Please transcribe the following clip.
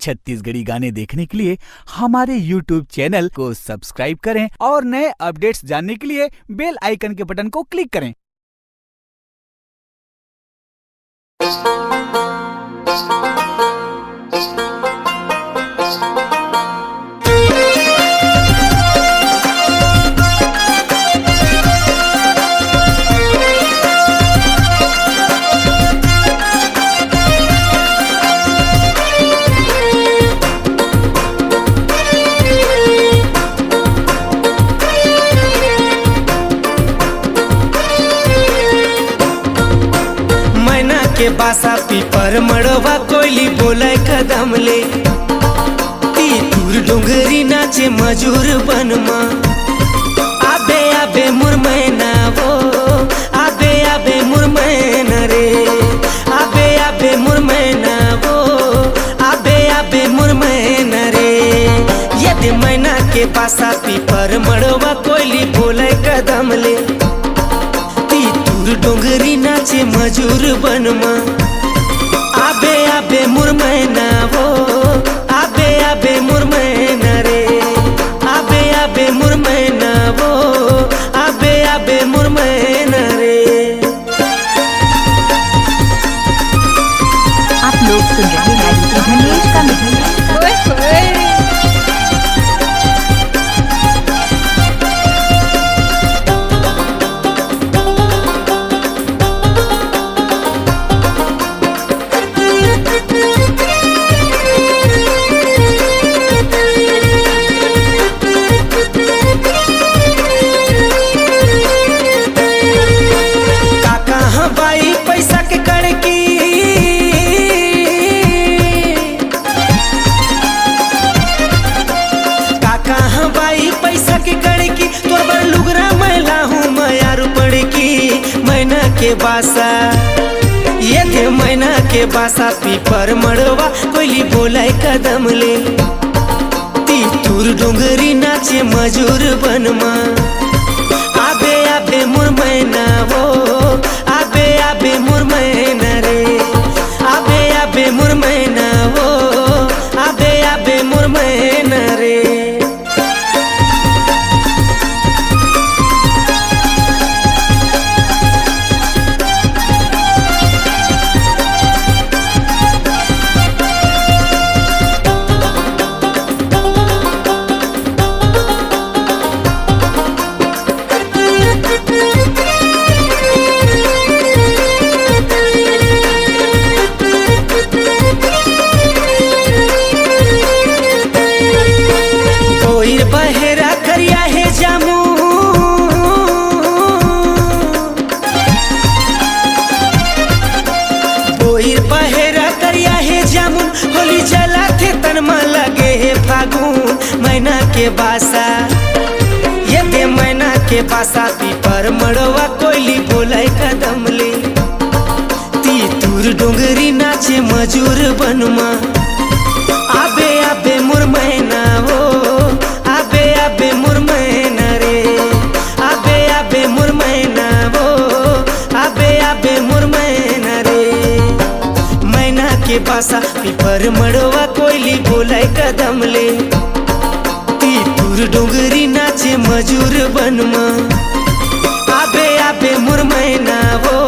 छत्तीसगढ़ी गाने देखने के लिए हमारे YouTube चैनल को सब्सक्राइब करें और नए अपडेट्स जानने के लिए बेल आइकन के बटन को क्लिक करें। के बासा पीपर मड़वा कोयली बोले कदम ले तीतुर डोंगरी नाचे मजूर बनमा आबे आबे मुरमैना वो आबे आबे मुरमैना रे आबे आबे मुरमैना वो आबे आबे मुरमैना रे ये दे मैना के बासा पीपर मड़वा कोयली बोले कदम ले डोंगरी नाचे मजूर बनमा आबे आबे मुरमैना वो आबे आबे मुरमैना रे आबे आबे मुरमैना वो आबे आबे मुरमैना रे। आप लोग सुन रहे हैं धनेश का मिठाई। के बासा ये थे मैना के बासा पीपर मड़वा कोयली बोले कदम ले तीतुर डोंगरी नाचे मजूर बनमा आबे आबे मुरमैना वो आबे आबे मुरमैना रे आबे आबे मुरमैना वो आबे आबे मुरमैना रे। बहेरा करिया है जामू बोईर बहेरा करिया है जामुन होली जला थे तनमा लगे है फागुन मैना के बासा ये दे मैना के बासा पीपर मड़वा कोयली बोले कदम ले तीतुर डोंगरी नाचे मजूर बनमा आबे आबे मुरमैना वो आबे आबे मुरमैना रे आबे आबे मुरमैना वो आबे आबे मुरमैना रे। मैना के बासा पीपर मड़वा कोयली बोले कदम ले तीतुर डोंगरी नाचे मजूर बनमा आबे आबे मुरमैना वो